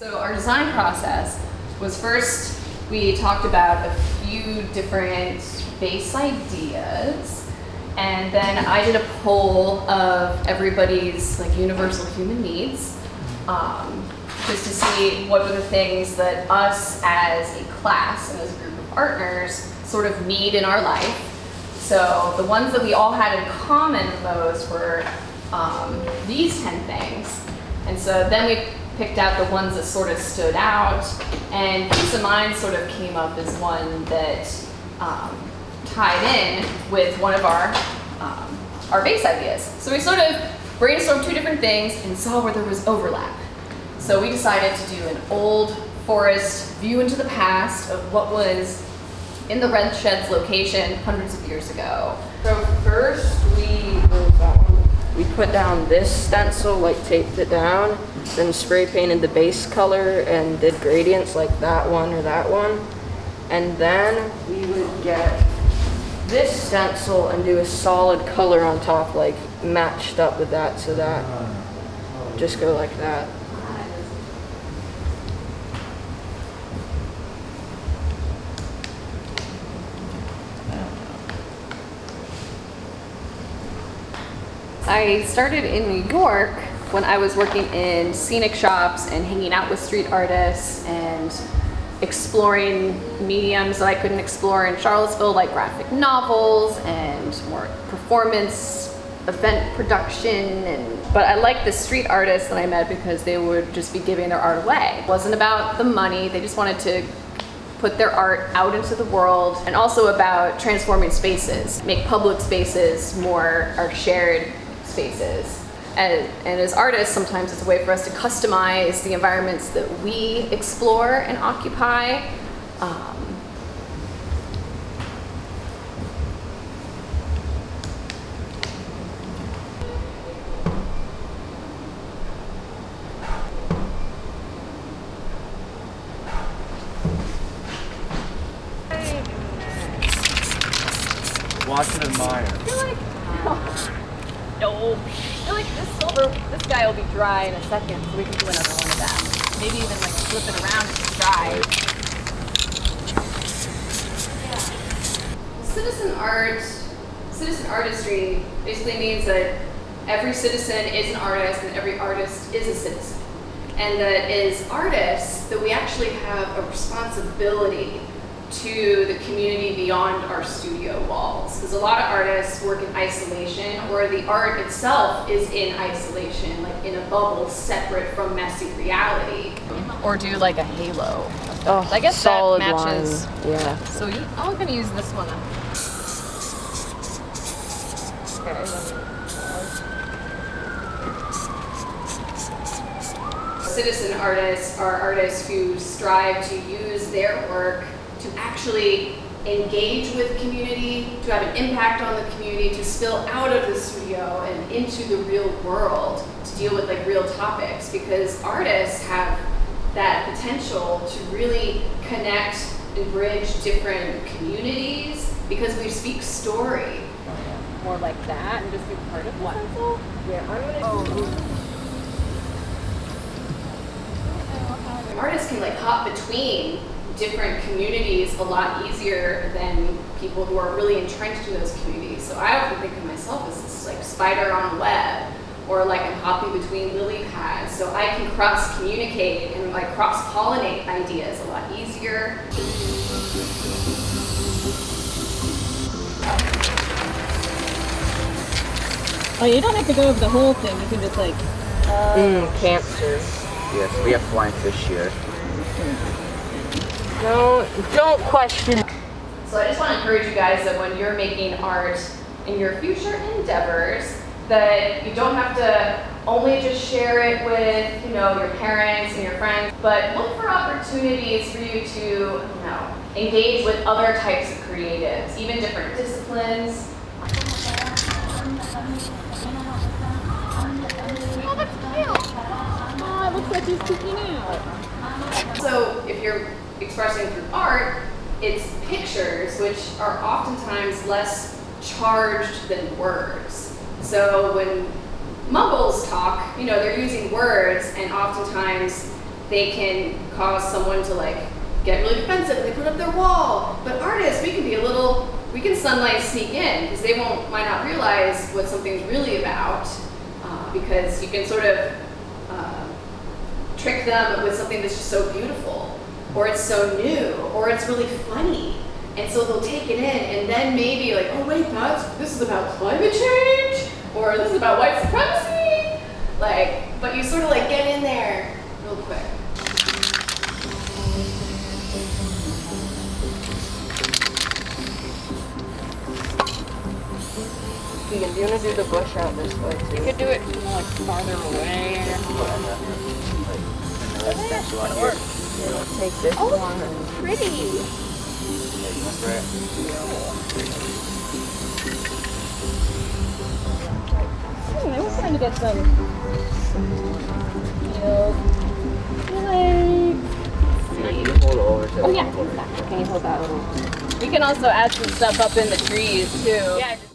So our design process was first we talked about a few different base ideas, and then I did a poll of everybody's like universal human needs, just to see what were the things that us as a class and as a group of partners sort of need in our life. So the ones that we all had in common most were these 10 things. And so then we picked out the ones that sort of stood out, and Peace of Mind sort of came up as one that tied in with one of our base ideas. So we sort of brainstormed two different things and saw where there was overlap. So we decided to do an old forest view into the past of what was in the Red Shed's location hundreds of years ago. So first we put down this stencil, like taped it down, then spray painted the base color and did gradients like that one or that one. And then we would get this stencil and do a solid color on top, like matched up with that, so that just go like that. I started in New York when I was working in scenic shops and hanging out with street artists and exploring mediums that I couldn't explore in Charlottesville, like graphic novels and more performance event production. But I liked the street artists that I met because they would just be giving their art away. It wasn't about the money, they just wanted to put their art out into the world, and also about transforming spaces, make public spaces more our shared spaces. And as artists, sometimes it's a way for us to customize the environments that we explore and occupy. Watch and admire. No. I feel like this guy will be dry in a second, so we can do another one of them. Maybe even like flip it around if it's dry. Yeah. Citizen artistry basically means that every citizen is an artist and every artist is a citizen. And that as artists, that we actually have a responsibility to the community beyond our studio walls. Because a lot of artists work in isolation, or the art itself is in isolation, like in a bubble separate from messy reality. Or do like a halo. Oh, I guess solid that matches. line. Yeah. So I'm gonna use this one. Okay. Citizen artists are artists who strive to use their work to actually engage with community, to have an impact on the community, to spill out of the studio and into the real world, to deal with like real topics, because artists have that potential to really connect and bridge different communities, because we speak story. More like that and just be part of what? Artists can like hop between different communities a lot easier than people who are really entrenched in those communities. So I often think of myself as this like spider on a web, or like I'm hopping between lily pads, so I can cross-communicate and like cross-pollinate ideas a lot easier. Oh, you don't have to go over the whole thing. You can just like. Cancer. Yes, we have flying fish here. Don't question. So I just want to encourage you guys that when you're making art in your future endeavors, that you don't have to only just share it with, your parents and your friends, but look for opportunities for you to, engage with other types of creatives, even different disciplines. Oh, that's cute. Oh, it looks like he's peeking out. So if you're expressing through art, it's pictures, which are oftentimes less charged than words. So when muggles talk, they're using words, and oftentimes they can cause someone to like get really defensive and they put up their wall. But artists, we can sunlight sneak in because they might not realize what something's really about, because you can sort of trick them with something that's just so beautiful, or it's so new, or it's really funny. And so they'll take it in and then maybe like, oh wait, this is about climate change, or this is about white supremacy. Like, but you sort of like get in there real quick. Keegan, do you want to do the bush out this way too? You could do it like farther away. Take this one and Pretty. I was trying to get some, like, Hold it over to oh yeah, can you hold that little? We can also add some stuff up in the trees too. Yeah.